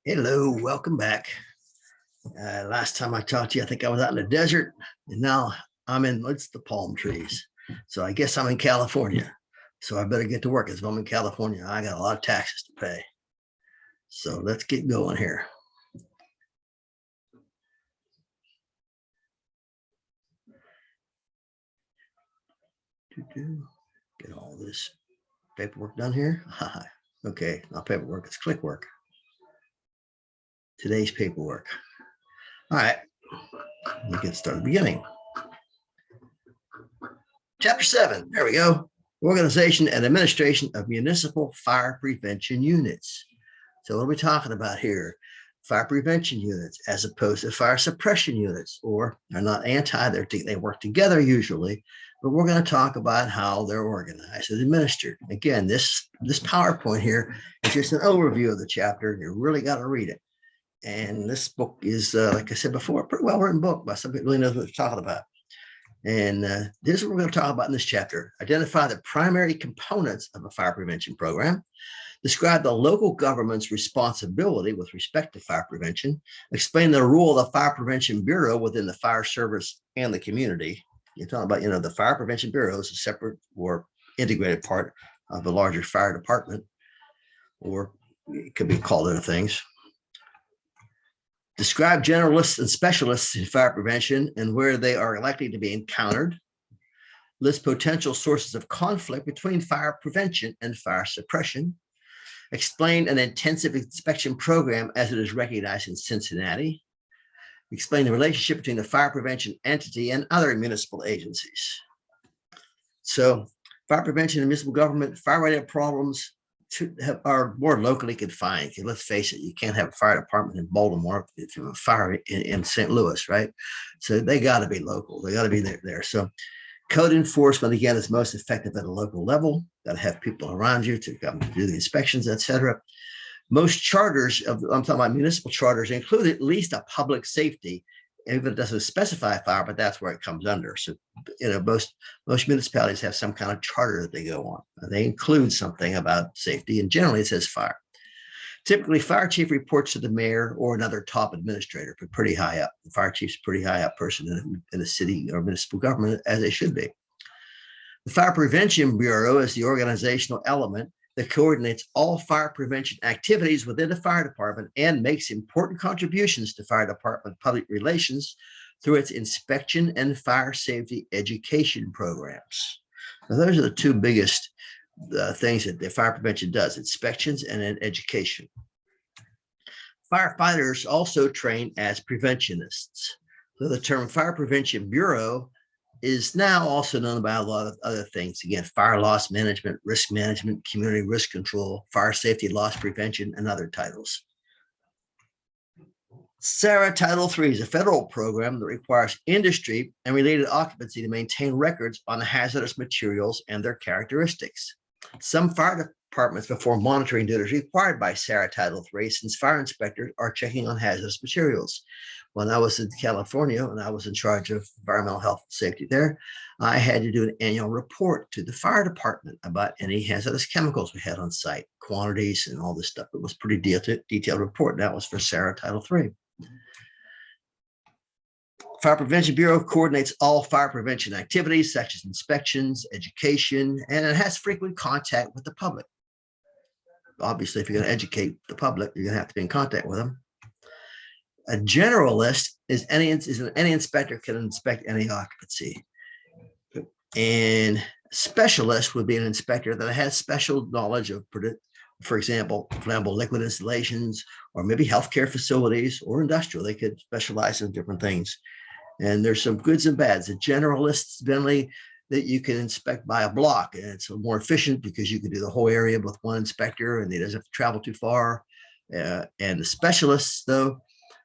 Hello, welcome back. Last time I talked to you, I think I was out in the desert, and now I'm in it's the palm trees. So I guess I'm in California. So I better get to work. As if I'm in California, I got a lot of taxes to pay. So let's get going here. Get all this paperwork done here. Okay, not paperwork, it's click work. Today's paperwork. All right, we can start at the beginning. Chapter 7, there we go. Organization and administration of municipal fire prevention units. So what are we talking about here? Fire prevention units as opposed to fire suppression units, or they're not anti, they work together usually, but we're going to talk about how they're organized and administered. Again, this PowerPoint here is just an overview of the chapter. You really got to read it. And this book is, like I said before, a pretty well written book by somebody who really knows what they're talking about. And this is what we're going to talk about in this chapter. Identify the primary components of a fire prevention program. Describe the local government's responsibility with respect to fire prevention. Explain the role of the Fire Prevention Bureau within the fire service and the community. You're talking about, the Fire Prevention Bureau is a separate or integrated part of the larger fire department, or it could be called other things. Describe generalists and specialists in fire prevention and where they are likely to be encountered. List potential sources of conflict between fire prevention and fire suppression. Explain an intensive inspection program as it is recognized in Cincinnati. Explain the relationship between the fire prevention entity and other municipal agencies. So fire prevention and municipal government, fire-related problems are more locally confined. Let's face it, you can't have a fire department in Baltimore if you have a fire in St. Louis, right? So they got to be local. They got to be there. So code enforcement, again, is most effective at a local level. Got to have people around you to come do the inspections, etc. Most charters, I'm talking about municipal charters, include at least a public safety, even if it doesn't specify fire, but that's where it comes under. So, most municipalities have some kind of charter that they go on. They include something about safety, and generally it says fire. Typically, fire chief reports to the mayor or another top administrator, but pretty high up. The fire chief's a pretty high up person in a city or municipal government, as they should be. The Fire Prevention Bureau is the organizational element that coordinates all fire prevention activities within the fire department and makes important contributions to fire department public relations through its inspection and fire safety education programs. Now, those are the two biggest things that the fire prevention does: inspections and then education. Firefighters also train as preventionists. So the term Fire Prevention Bureau is now also known by a lot of other things. Again, fire loss management, risk management, community risk control, fire safety loss prevention, and other titles. SARA Title III is a federal program that requires industry and related occupancy to maintain records on hazardous materials and their characteristics. Some fire departments perform monitoring duties required by SARA Title III, since fire inspectors are checking on hazardous materials. When I was in California, when I was in charge of environmental health and safety there, I had to do an annual report to the fire department about any hazardous chemicals we had on site, quantities and all this stuff. It was pretty detailed report. That was for SARA Title III. Fire Prevention Bureau coordinates all fire prevention activities such as inspections, education, and it has frequent contact with the public. Obviously, if you're going to educate the public, you're going to have to be in contact with them. A generalist is any inspector can inspect any occupancy. And specialist would be an inspector that has special knowledge of, for example, flammable liquid installations, or maybe healthcare facilities or industrial. They could specialize in different things. And there's some goods and bads. A generalist, generally, that you can inspect by a block, and it's more efficient because you can do the whole area with one inspector and he doesn't have to travel too far. And the specialists, though,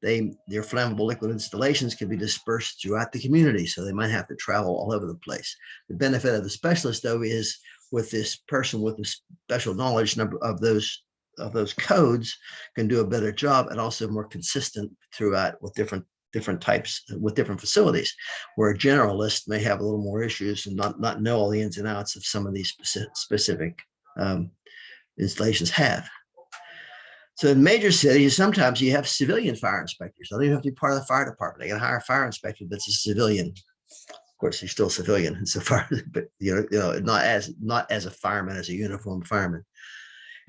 their flammable liquid installations can be dispersed throughout the community, so they might have to travel all over the place. The benefit of the specialist, though, is with this person with the special knowledge of those codes can do a better job, and also more consistent throughout with different types, with different facilities, where a generalist may have a little more issues and not know all the ins and outs of some of these specific installations have. So in major cities, sometimes you have civilian fire inspectors. They don't even have to be part of the fire department. They can hire a fire inspector that's a civilian. Of course, he's still civilian insofar, but not as a fireman, as a uniformed fireman.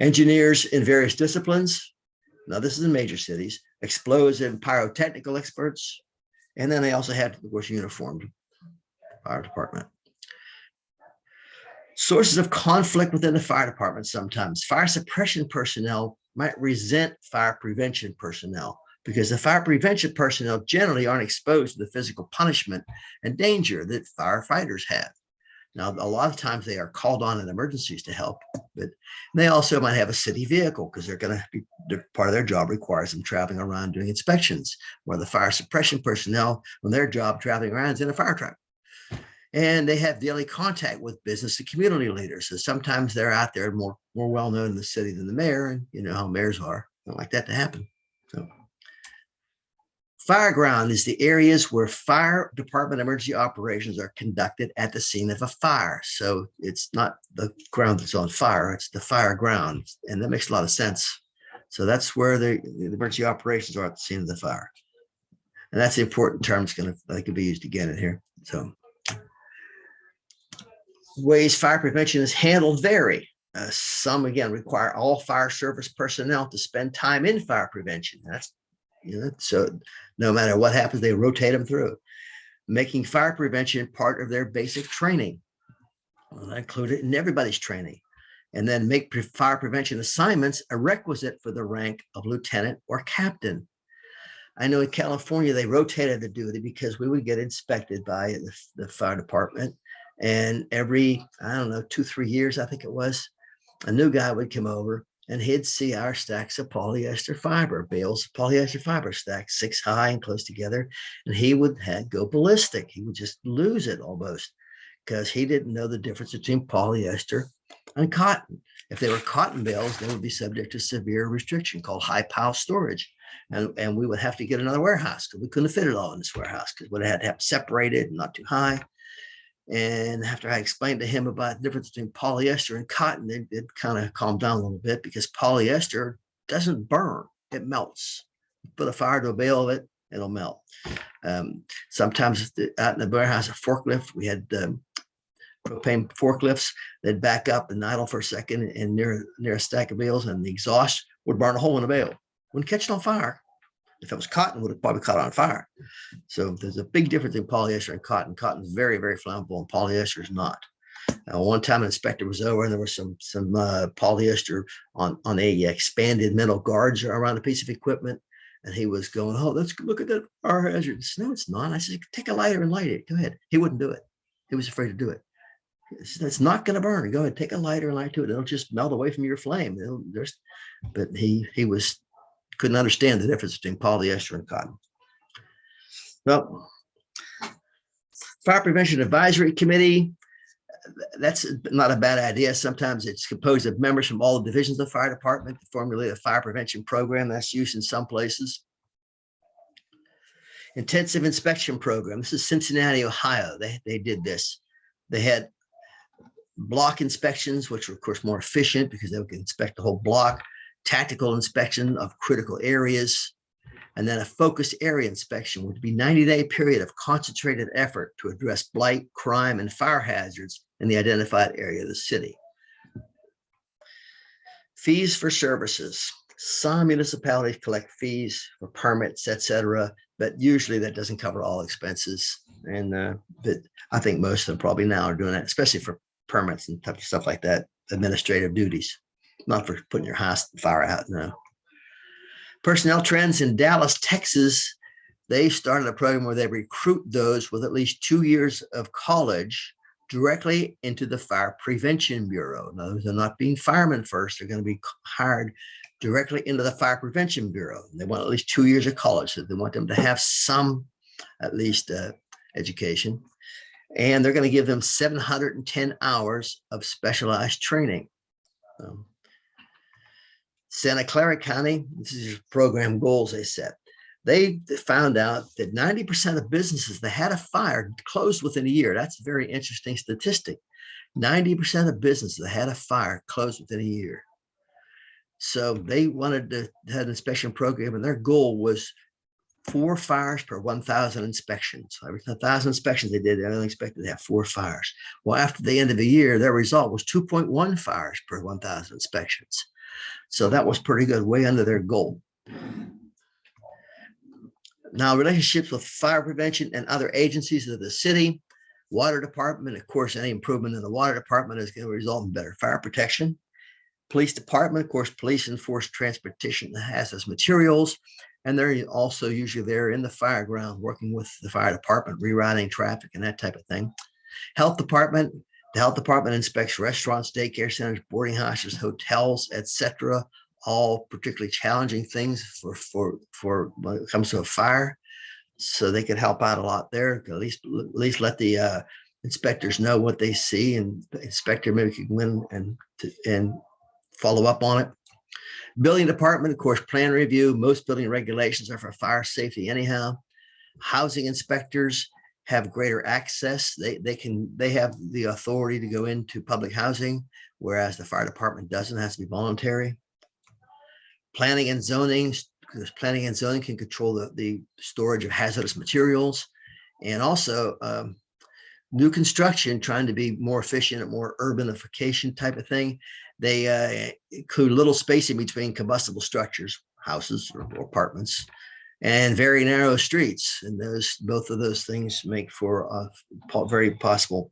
Engineers in various disciplines. Now, this is in major cities. Explosive and pyrotechnical experts, and then they also had, of course, uniformed fire department. Sources of conflict within the fire department sometimes. Fire suppression personnel might resent fire prevention personnel because the fire prevention personnel generally aren't exposed to the physical punishment and danger that firefighters have. Now, a lot of times they are called on in emergencies to help, but they also might have a city vehicle because they're going to be part of their job requires them traveling around doing inspections, where the fire suppression personnel, when their job traveling around, is in a fire truck. And they have daily contact with business and community leaders. So sometimes they're out there more well known in the city than the mayor, and you know how mayors are. Don't like that to happen. So, fireground is the areas where fire department emergency operations are conducted at the scene of a fire. So it's not the ground that's on fire; it's the fire ground, and that makes a lot of sense. So that's where the emergency operations are at the scene of the fire, and that's the important term. It's going to that could be used again in here. So. Ways fire prevention is handled vary. Some, again, require all fire service personnel to spend time in fire prevention. That's, so no matter what happens, they rotate them through, making fire prevention part of their basic training. Well, I include it in everybody's training, and then make fire prevention assignments a requisite for the rank of lieutenant or captain. I know in California, they rotated the duty because we would get inspected by the fire department. And every, I don't know, 2-3 years, I think it was, a new guy would come over and he'd see our stacks of polyester fiber, bales of polyester fiber stacked 6 high and close together. And he would go ballistic. He would just lose it almost because he didn't know the difference between polyester and cotton. If they were cotton bales, they would be subject to severe restriction called high pile storage. And we would have to get another warehouse because we couldn't fit it all in this warehouse because we had to have separated and not too high. And after I explained to him about the difference between polyester and cotton, it kind of calmed down a little bit because polyester doesn't burn, it melts. You put a fire to a bale of it, it'll melt. Sometimes out in the warehouse, a forklift, we had propane forklifts. They'd back up and idle for a second and near a stack of bales, and the exhaust would burn a hole in the bale. Wouldn't catch it on fire. If it was cotton, it would have probably caught on fire. So there's a big difference in polyester and cotton. Cotton is very, very flammable, and polyester is not. One time, an inspector was over, and there was some polyester on a expanded metal guards around a piece of equipment, and he was going, "Oh, let's look at that fire hazard." No, it's not. I said, "Take a lighter and light it. Go ahead." He wouldn't do it. He was afraid to do it. It's not going to burn. Go ahead, take a lighter and light to it. It'll just melt away from your flame. But he couldn't understand the difference between polyester and cotton. Well, Fire Prevention Advisory Committee, that's not a bad idea. Sometimes it's composed of members from all the divisions of the fire department to formulate a fire prevention program. That's used in some places. Intensive inspection program. This is Cincinnati, Ohio. They did this. They had block inspections, which were, of course, more efficient because they would inspect the whole block. Tactical inspection of critical areas, and then a focused area inspection would be a 90-day period of concentrated effort to address blight, crime, and fire hazards in the identified area of the city. Fees for services. Some municipalities collect fees for permits, etc., but usually that doesn't cover all expenses. And but I think most of them probably now are doing that, especially for permits and stuff like that, administrative duties. Not for putting your house fire out, no. Personnel trends in Dallas, Texas, they started a program where they recruit those with at least 2 years of college directly into the Fire Prevention Bureau. Now, those are not being firemen first. They're going to be hired directly into the Fire Prevention Bureau. They want at least 2 years of college. So they want them to have some, at least, education. And they're going to give them 710 hours of specialized training. Santa Clara County, this is your program goals they set. They found out that 90% of businesses that had a fire closed within a year. That's a very interesting statistic. 90% of businesses that had a fire closed within a year. So they wanted to have an inspection program, and their goal was 4 fires per 1,000 inspections. Every 1,000 inspections they did, they only expected to have 4 fires. Well, after the end of the year, their result was 2.1 fires per 1,000 inspections. So that was pretty good, way under their goal. Now, relationships with fire prevention and other agencies of the city, water department, of course, any improvement in the water department is going to result in better fire protection. Police department, of course, police enforce transportation of hazardous materials, and they're also usually there in the fire ground working with the fire department, rerouting traffic and that type of thing. Health department, the health department inspects restaurants, daycare centers, boarding houses, hotels, etc. All particularly challenging things for when it comes to a fire. So they can help out a lot there. At least let the inspectors know what they see, and the inspector maybe can go in and follow up on it. Building department, of course, plan review. Most building regulations are for fire safety anyhow. Housing inspectors have greater access. They have the authority to go into public housing, whereas the fire department doesn't. It has to be voluntary. Planning and zoning, because planning and zoning can control the storage of hazardous materials, and also new construction, trying to be more efficient and more urbanification type of thing. They include little spacing between combustible structures, houses or apartments, and very narrow streets. And both of those things make for a very possible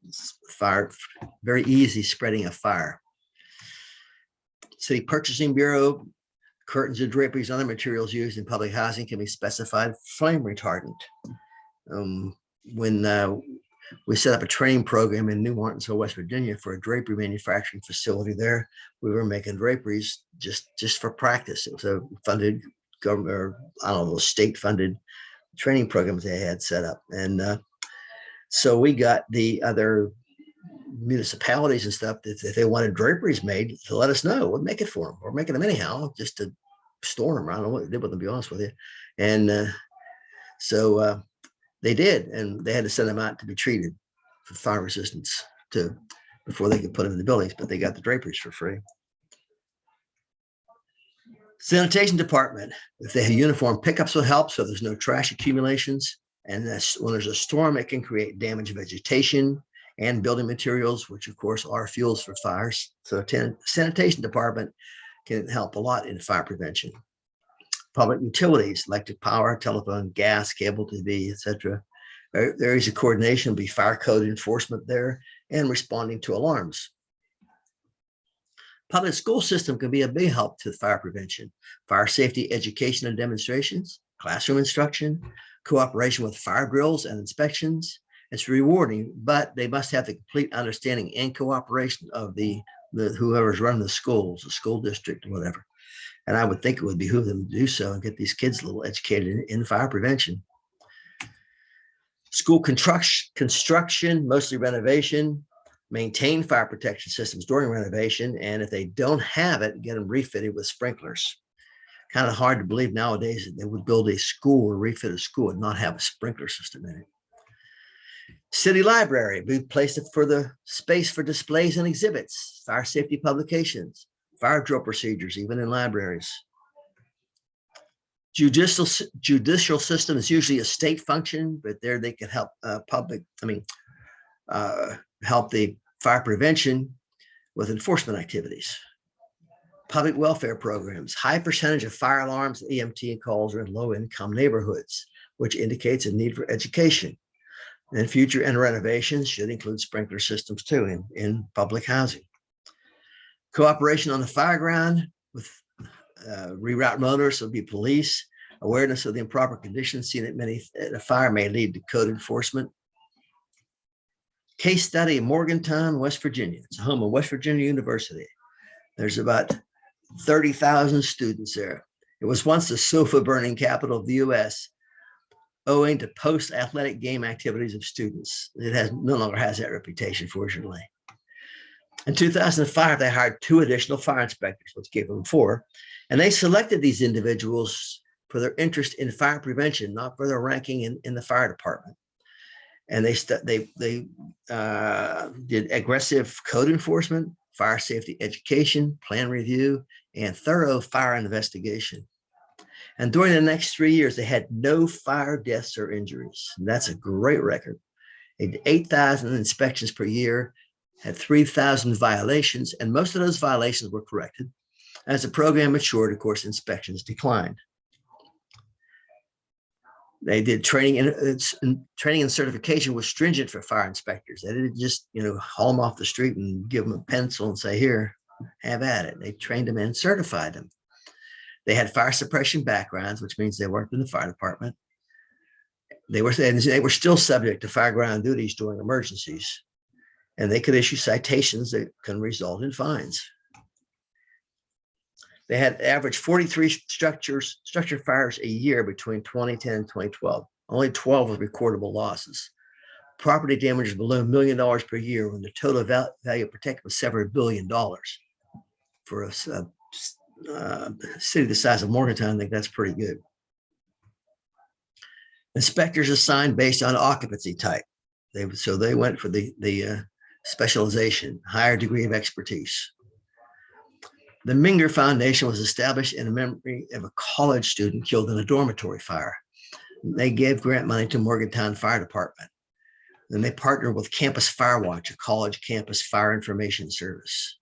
fire, very easy spreading of fire. City Purchasing Bureau, curtains and draperies, other materials used in public housing can be specified flame retardant. When we set up a training program in New Martinsville, West Virginia for a drapery manufacturing facility there, we were making draperies just for practice. It was a funded government, or I don't know, state funded training programs they had set up. And so we got the other municipalities and stuff that if they wanted draperies made, to let us know. We'll make it for them. We're making them anyhow, just to store them. I don't know what they did with them, to be honest with you. And so they did, and they had to send them out to be treated for fire resistance before they could put them in the buildings, but they got the draperies for free. Sanitation department, if they have uniform pickups will help, so there's no trash accumulations. And when there's a storm, it can create damaged vegetation and building materials, which of course are fuels for fires. So sanitation department can help a lot in fire prevention. Public utilities, electric power, telephone, gas, cable TV, etc. There is a coordination, be fire code enforcement there, and responding to alarms. Public school system can be a big help to fire prevention. Fire safety education and demonstrations, classroom instruction, cooperation with fire drills and inspections. It's rewarding, but they must have the complete understanding and cooperation of the whoever's running the schools, the school district, or whatever. And I would think it would behoove them to do so and get these kids a little educated in fire prevention. School construction, mostly renovation, maintain fire protection systems during renovation. And if they don't have it, get them refitted with sprinklers. Kind of hard to believe nowadays that they would build a school or refit a school and not have a sprinkler system in it. City library, be placed for the space for displays and exhibits, fire safety publications, fire drill procedures, even in libraries. Judicial system is usually a state function, but there they can help help the fire prevention with enforcement activities. Public welfare programs, high percentage of fire alarms and EMT calls are in low-income neighborhoods, which indicates a need for education. And future renovations should include sprinkler systems too in public housing. Cooperation on the fire ground with reroute motorists will be police. Awareness of the improper conditions seen at a fire may lead to code enforcement. Case study in Morgantown, West Virginia. It's the home of West Virginia University. There's about 30,000 students there. It was once the sofa burning capital of the U.S., owing to post-athletic game activities of students. It no longer has that reputation, fortunately. In 2005, they hired 2 additional fire inspectors, which gave them 4, and they selected these individuals for their interest in fire prevention, not for their ranking in the fire department. And they did aggressive code enforcement, fire safety education, plan review, and thorough fire investigation. And during the next 3 years, they had no fire deaths or injuries. And that's a great record. They did 8,000 inspections per year, had 3,000 violations, and most of those violations were corrected. As the program matured, of course, inspections declined. They did training and certification was stringent for fire inspectors. They didn't just, haul them off the street and give them a pencil and say, here, have at it. They trained them and certified them. They had fire suppression backgrounds, which means they worked in the fire department. They were still subject to fire ground duties during emergencies, and they could issue citations that can result in fines. They had average 43 structure fires a year between 2010 and 2012. Only 12 with recordable losses. Property damage is below $1 million per year when the total value protected was several $1 billion. For a city the size of Morgantown, I think that's pretty good. Inspectors assigned based on occupancy type. They went for the specialization, higher degree of expertise. The Minger Foundation was established in memory of a college student killed in a dormitory fire. They gave grant money to Morgantown Fire Department. Then they partnered with Campus Fire Watch, a college campus fire information service.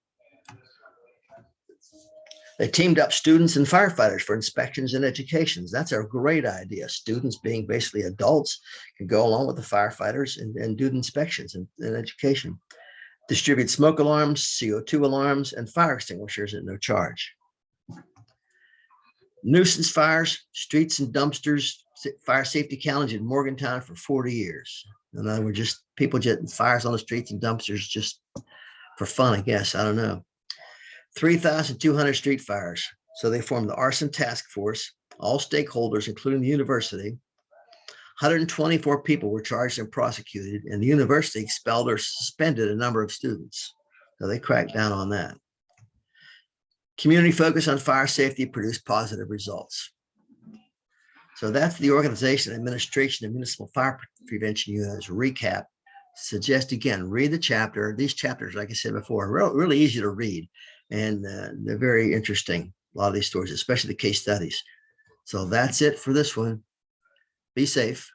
They teamed up students and firefighters for inspections and educations. That's a great idea. Students, being basically adults, can go along with the firefighters and do the inspections and education. Distribute smoke alarms, CO2 alarms, and fire extinguishers at no charge. Nuisance fires, streets and dumpsters, fire safety challenge in Morgantown for 40 years. In other words, just people jetting fires on the streets and dumpsters just for fun, I guess. I don't know. 3,200 street fires. So they formed the arson task force, all stakeholders, including the university. 124 people were charged and prosecuted, and the university expelled or suspended a number of students. So they cracked down on that. Community focus on fire safety produced positive results. So that's the Organization and Administration of Municipal Fire Prevention Units recap. Suggest, again, read the chapter. These chapters, like I said before, are really easy to read, and they're very interesting, a lot of these stories, especially the case studies. So that's it for this one. Be safe.